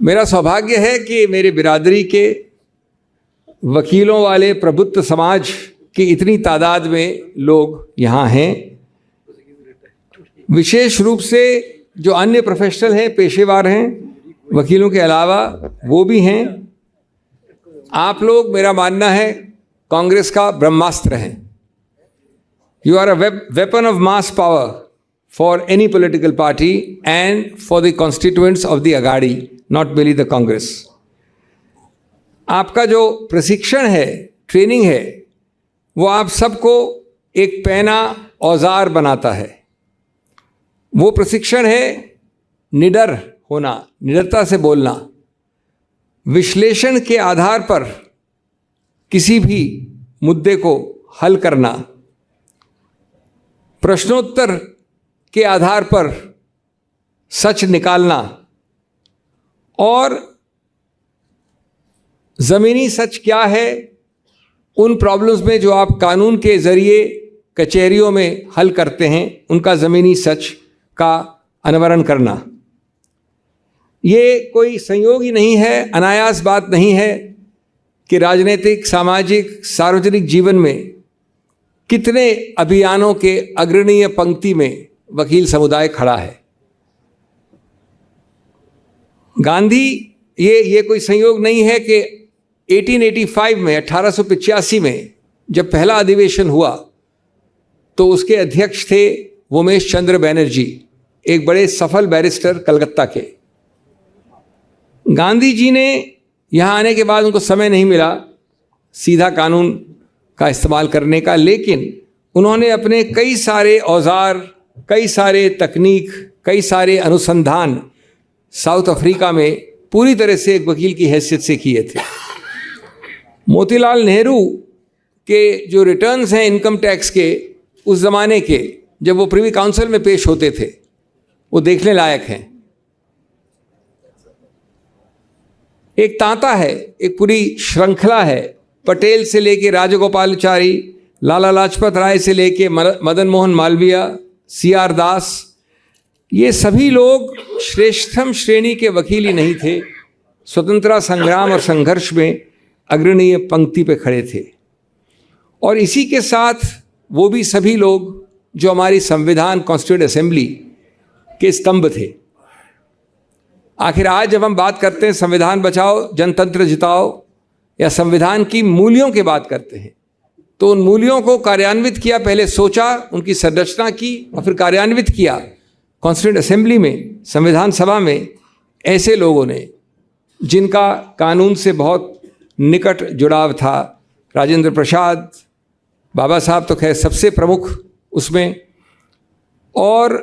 मेरा सौभाग्य है कि मेरे बिरादरी के वकीलों वाले प्रबुद्ध समाज की इतनी तादाद में लोग यहाँ हैं। विशेष रूप से जो अन्य प्रोफेशनल हैं, पेशेवर हैं, वकीलों के अलावा वो भी हैं। आप लोग, मेरा मानना है, कांग्रेस का ब्रह्मास्त्र हैं। You are a weapon of mass power for any political party and for the constituents of the Aghadi, not merely the Congress. आपका जो प्रशिक्षण है, ट्रेनिंग है, वो आप सबको एक पैना औजार बनाता है। वो प्रशिक्षण है निडर होना, निडरता से बोलना, विश्लेषण के आधार पर किसी भी मुद्दे को हल करना, प्रश्नोत्तर के आधार पर सच निकालना और ज़मीनी सच क्या है उन प्रॉब्लम्स में जो आप कानून के ज़रिए कचहरियों में हल करते हैं, उनका ज़मीनी सच का अनावरण करना। ये कोई संयोग ही नहीं है, अनायास बात नहीं है कि राजनीतिक, सामाजिक, सार्वजनिक जीवन में कितने अभियानों के अग्रणीय पंक्ति में वकील समुदाय खड़ा है। गांधी, ये कोई संयोग नहीं है कि 1885 में, 1885 में जब पहला अधिवेशन हुआ तो उसके अध्यक्ष थे उमेश चंद्र बैनर्जी, एक बड़े सफल बैरिस्टर कलकत्ता के। गांधी जी ने यहाँ आने के बाद उनको समय नहीं मिला सीधा कानून का इस्तेमाल करने का, लेकिन उन्होंने अपने कई सारे औजार, कई सारे तकनीक, कई सारे अनुसंधान साउथ अफ्रीका में पूरी तरह से एक वकील की हैसियत से किए थे। मोतीलाल नेहरू के जो रिटर्न्स हैं इनकम टैक्स के, उस ज़माने के, जब वो प्रिवी काउंसिल में पेश होते थे, वो देखने लायक हैं। एक तांता है, एक पूरी श्रृंखला है, पटेल से लेके राजगोपालाचारी, लाला लाजपत राय से लेके मदन मोहन मालवीय, सी.आर. दास, ये सभी लोग श्रेष्ठतम श्रेणी के वकील ही नहीं थे, स्वतंत्रता संग्राम और संघर्ष में अग्रणीय पंक्ति पे खड़े थे। और इसी के साथ वो भी सभी लोग जो हमारी संविधान, कॉन्स्टिट्यूएंट असेंबली के स्तंभ थे। आखिर आज जब हम बात करते हैं संविधान बचाओ जनतंत्र जिताओ या संविधान की मूल्यों की बात करते हैं, तो उन मूल्यों को कार्यान्वित किया, पहले सोचा, उनकी संरचना की और फिर कार्यान्वित किया कॉन्स्टिट्यूएंट असेंबली में, संविधान सभा में, ऐसे लोगों ने जिनका कानून से बहुत निकट जुड़ाव था। राजेंद्र प्रसाद, बाबा साहब तो खैर सबसे प्रमुख उसमें। और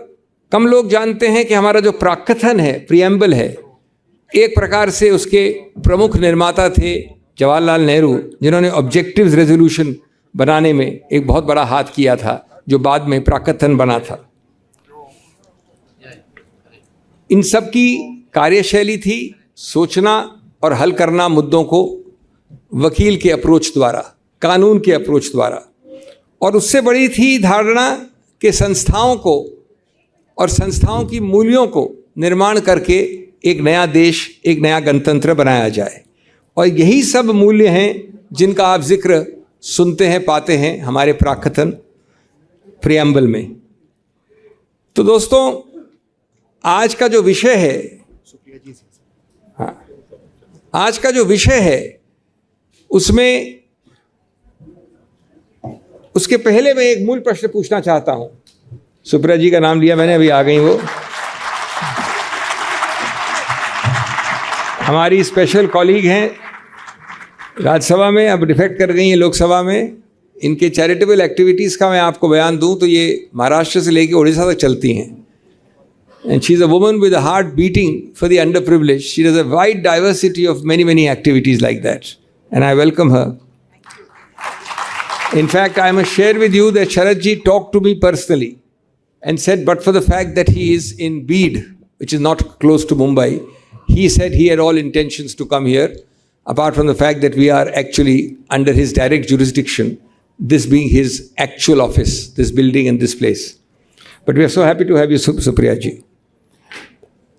कम लोग जानते हैं कि हमारा जो प्राकथन है, प्रियम्बल है, एक प्रकार से उसके प्रमुख निर्माता थे जवाहरलाल नेहरू, जिन्होंने ऑब्जेक्टिव्स रेजोल्यूशन बनाने में एक बहुत बड़ा हाथ किया था, जो बाद में प्राकथन बना था। इन सब की कार्यशैली थी सोचना और हल करना मुद्दों को वकील के अप्रोच द्वारा, कानून के अप्रोच द्वारा। और उससे बड़ी थी धारणा कि संस्थाओं को और संस्थाओं की मूल्यों को निर्माण करके एक नया देश, एक नया गणतंत्र बनाया जाए। और यही सब मूल्य हैं जिनका आप जिक्र सुनते हैं, पाते हैं हमारे प्राकथन प्रियम्बल में। तो दोस्तों, आज का जो विषय है, हाँ, आज का जो विषय है उसमें, उसके पहले मैं एक मूल प्रश्न पूछना चाहता हूं। सुप्रिया जी का नाम लिया मैंने, अभी आ गई वो। हमारी स्पेशल कॉलीग हैं राज्यसभा में, अब डिफेक्ट कर गई हैं लोकसभा में। इनके चैरिटेबल एक्टिविटीज़ का मैं आपको बयान दूं तो ये महाराष्ट्र से लेकर उड़ीसा तक चलती हैं। And she is a woman with a heart beating for the under privilege. She does a wide diversity of many activities like that, and I welcome her. In fact, I must share with you that Sharat ji talked to me personally and said, but for the fact that he is in Bid, which is not close to Mumbai, he said he had all intentions to come here, apart from the fact that we are actually under his direct jurisdiction, this being his actual office, this building and this place. But we are so happy to have you, Supriya ji.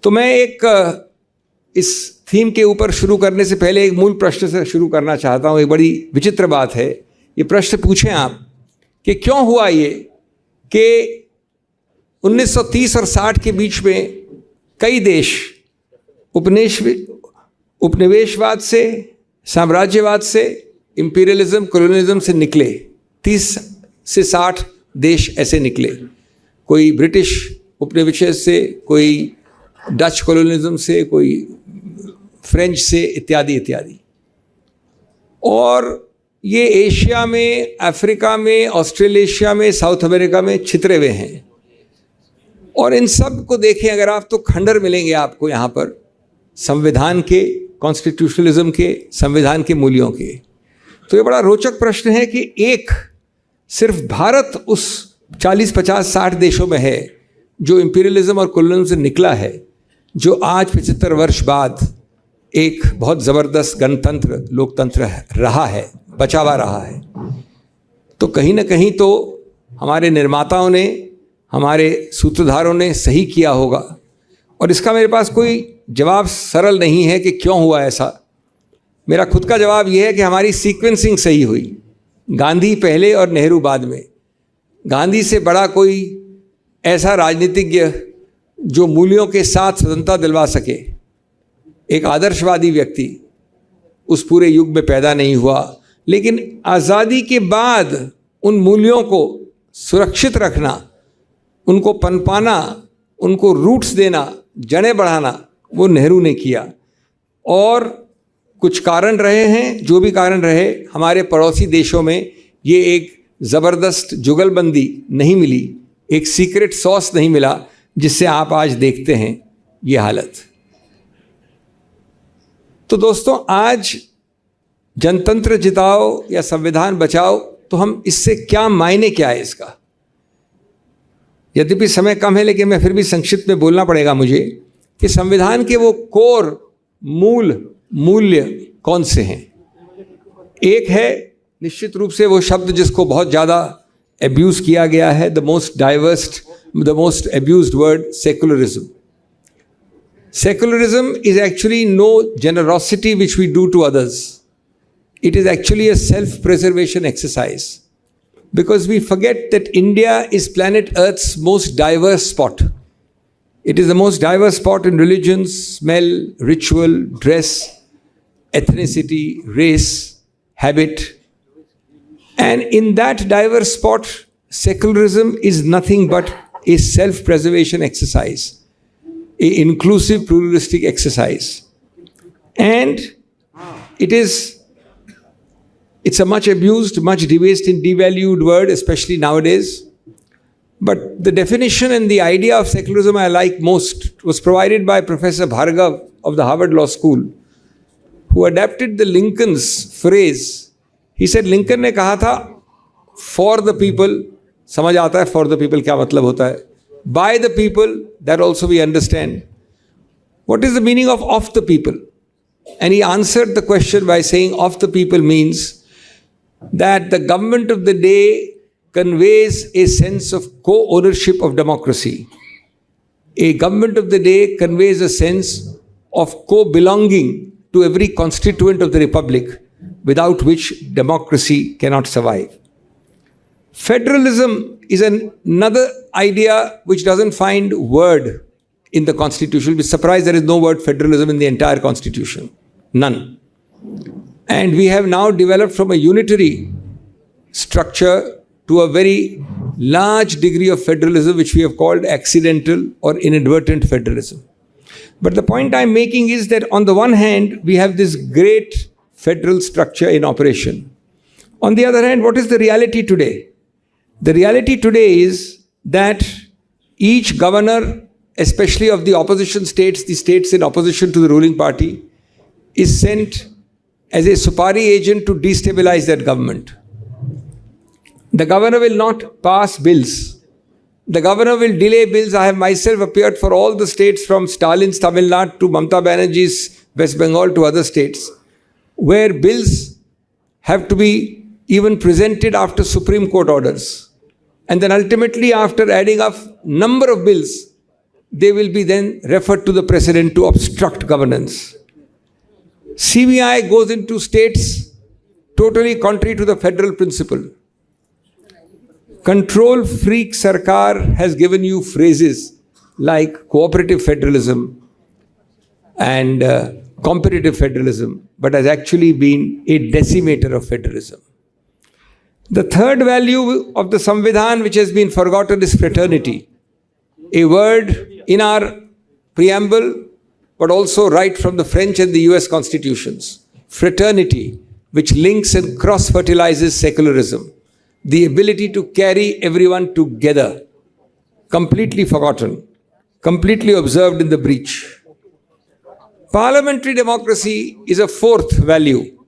तो मैं एक इस theme के ऊपर शुरू करने से पहले एक मूल प्रश्न से शुरू करना चाहता हूँ। एक बड़ी विचित्र बात है, ये प्रश्न पूछें आप कि क्यों हुआ ये कि 1930 और 60 के बीच में कई देश उपनिवेशवाद से, साम्राज्यवाद से, इंपीरियलिज्म, कॉलोनियलिज्म से निकले। 30 से 60 देश ऐसे निकले। कोई ब्रिटिश उपनिवेश से, कोई डच कॉलोनियलिज्म से, कोई फ्रेंच से, इत्यादि इत्यादि। और ये एशिया में, अफ्रीका में, ऑस्ट्रेलेशिया में, साउथ अमेरिका में छितरे हुए हैं। और इन सब को देखें अगर आप तो खंडर मिलेंगे आपको यहाँ पर संविधान के, कॉन्स्टिट्यूशनलिज्म के, संविधान के मूल्यों के। तो ये बड़ा रोचक प्रश्न है कि एक सिर्फ भारत उस 40, 50, 60 देशों में है जो इंपीरियलिज्म और कॉलोनियलिज्म से निकला है, जो आज 75 वर्ष बाद एक बहुत ज़बरदस्त गणतंत्र, लोकतंत्र रहा है, बचा हुआ रहा है। तो कहीं ना कहीं तो हमारे निर्माताओं ने, हमारे सूत्रधारों ने सही किया होगा। और इसका मेरे पास कोई जवाब सरल नहीं है कि क्यों हुआ ऐसा। मेरा खुद का जवाब यह है कि हमारी सीक्वेंसिंग सही हुई। गांधी पहले और नेहरू बाद में। गांधी से बड़ा कोई ऐसा राजनीतिज्ञ जो मूल्यों के साथ स्वतंत्रता दिलवा सके, एक आदर्शवादी व्यक्ति, उस पूरे युग में पैदा नहीं हुआ। लेकिन आज़ादी के बाद उन मूल्यों को सुरक्षित रखना, उनको पनपाना, उनको रूट्स देना, जड़ें बढ़ाना, वो नेहरू ने किया। और कुछ कारण रहे हैं, जो भी कारण रहे, हमारे पड़ोसी देशों में ये एक ज़बरदस्त जुगलबंदी नहीं मिली, एक सीक्रेट सॉस नहीं मिला, जिससे आप आज देखते हैं ये हालत। तो दोस्तों, आज जनतंत्र जिताओ या संविधान बचाओ, तो हम इससे क्या मायने क्या है इसका। यद्यपि समय कम है, लेकिन मैं फिर भी संक्षिप्त में बोलना पड़ेगा मुझे कि संविधान के वो कोर मूल्य कौन से हैं। एक है निश्चित रूप से वो शब्द जिसको बहुत ज़्यादा एब्यूज़ किया गया है, the most abused word, secularism. Secularism is actually no generosity which we do to others. It is actually a self-preservation exercise. Because we forget that India is planet Earth's most diverse spot. It is the most diverse spot in religion, smell, ritual, dress, ethnicity, race, habit. And in that diverse spot, secularism is nothing but a self-preservation exercise. A inclusive pluralistic exercise, and it's a much abused, much debased and devalued word, especially nowadays. But the definition and the idea of secularism I like most was provided by Professor Bhargav of the Harvard Law School, who adapted the Lincoln's phrase. He said Lincoln ने कहा था for the people, समझ आता है for the people क्या मतलब होता है, by the people, that also we understand. What is the meaning of the people? And he answered the question by saying of the people means that the government of the day conveys a sense of co-ownership of democracy. A government of the day conveys a sense of co-belonging to every constituent of the republic, without which democracy cannot survive. Federalism is another idea which doesn't find word in the Constitution. You'll be surprised there is no word federalism in the entire Constitution. None. And we have now developed from a unitary structure to a very large degree of federalism, which we have called accidental or inadvertent federalism. But the point I'm making is that on the one hand, we have this great federal structure in operation. On the other hand, what is the reality today? The reality today is that each governor, especially of the opposition states, the states in opposition to the ruling party, is sent as a supari agent to destabilize that government. The governor will not pass bills. The governor will delay bills. I have myself appeared for all the states from Stalin's Tamil Nadu to Mamata Banerjee's West Bengal to other states, where bills have to be even presented after Supreme Court orders. And then ultimately, after adding up number of bills, they will be then referred to the president to obstruct governance. CBI goes into states totally contrary to the federal principle. Control freak Sarkar has given you phrases like cooperative federalism and competitive federalism, but has actually been a decimator of federalism. The third value of the Samvidhan which has been forgotten is fraternity, a word in our preamble, but also right from the French and the US constitutions. Fraternity, which links and cross-fertilizes secularism, the ability to carry everyone together, completely forgotten, completely observed in the breach. Parliamentary democracy is a fourth value.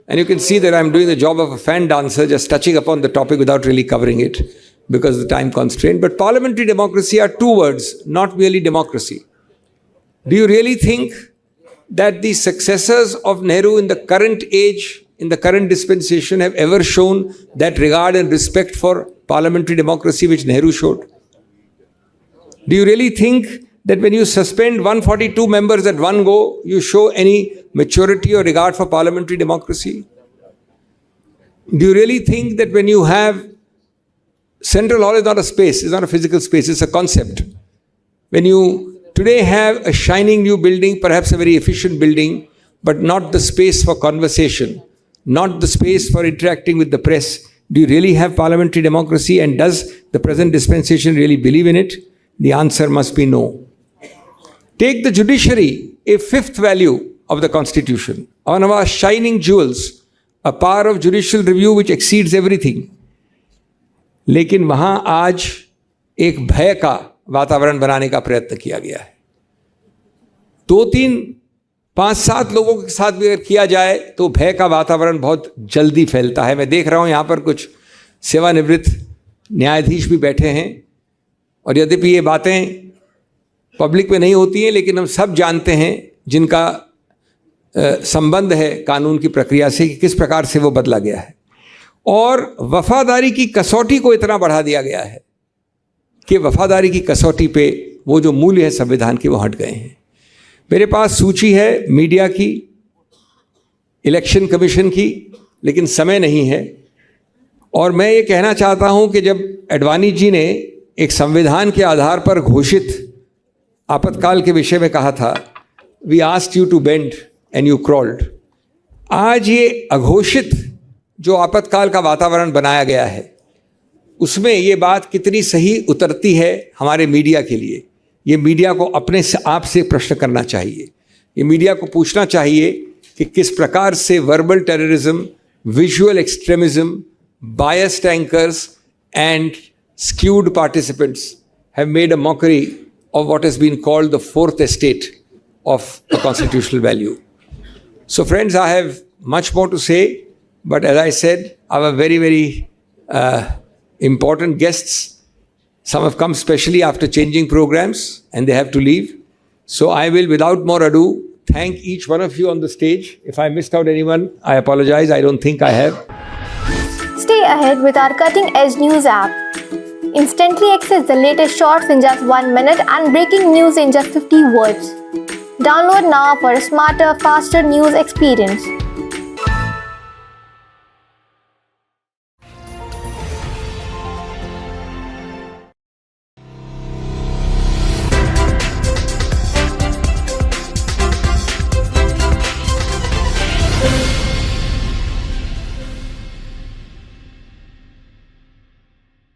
And you can see that I'm doing the job of a fan dancer, just touching upon the topic without really covering it because of the time constraint. But parliamentary democracy are two words, not merely democracy. Do you really think that the successors of Nehru in the current age, in the current dispensation, have ever shown that regard and respect for parliamentary democracy which Nehru showed? Do you really think that when you suspend 142 members at one go, you show any maturity or regard for parliamentary democracy? Do you really think that when you have Central Hall is not a space, it's not a physical space, it's a concept. When you today have a shining new building, perhaps a very efficient building, but not the space for conversation, not the space for interacting with the press, do you really have parliamentary democracy, and does the present dispensation really believe in it? The answer must be no. Take the judiciary, a fifth value of the constitution, one of our shining jewels, a power of judicial review which exceeds everything. लेकिन वहां आज एक भय का वातावरण बनाने का प्रयत्न किया गया है. 2, 3, 5, 7 लोगों के साथ भी अगर किया जाए तो भय का वातावरण बहुत जल्दी फैलता है. मैं देख रहा हूं यहां पर कुछ सेवानिवृत्त न्यायाधीश भी बैठे हैं, और यद्यपि ये बातें पब्लिक में नहीं होती हैं, लेकिन हम सब जानते हैं जिनका संबंध है कानून की प्रक्रिया से कि किस प्रकार से वो बदला गया है. और वफादारी की कसौटी को इतना बढ़ा दिया गया है कि वफादारी की कसौटी पे वो जो मूल्य है संविधान के वो हट गए हैं. मेरे पास सूची है मीडिया की, इलेक्शन कमीशन की, लेकिन समय नहीं है. और मैं ये कहना चाहता हूं कि जब अडवाणी जी ने एक संविधान के आधार पर घोषित आपातकाल के विषय में कहा था, we asked you to bend and you crawled, आज ये अघोषित जो आपातकाल का वातावरण बनाया गया है उसमें ये बात कितनी सही उतरती है हमारे मीडिया के लिए. ये मीडिया को अपने से आप से प्रश्न करना चाहिए. ये मीडिया को पूछना चाहिए कि किस प्रकार से verbal terrorism, visual extremism, biased anchors and skewed participants have made a mockery of what has been called the fourth estate of a constitutional value. So friends, I have much more to say, but as I said, our very, very important guests, some have come specially after changing programs and they have to leave. So I will, without more ado, thank each one of you on the stage. If I missed out anyone, I apologize. I don't think I have. Stay ahead with our cutting edge news app. Instantly access the latest shorts in just 1 minute and breaking news in just 50 words. Download now for a smarter, faster news experience.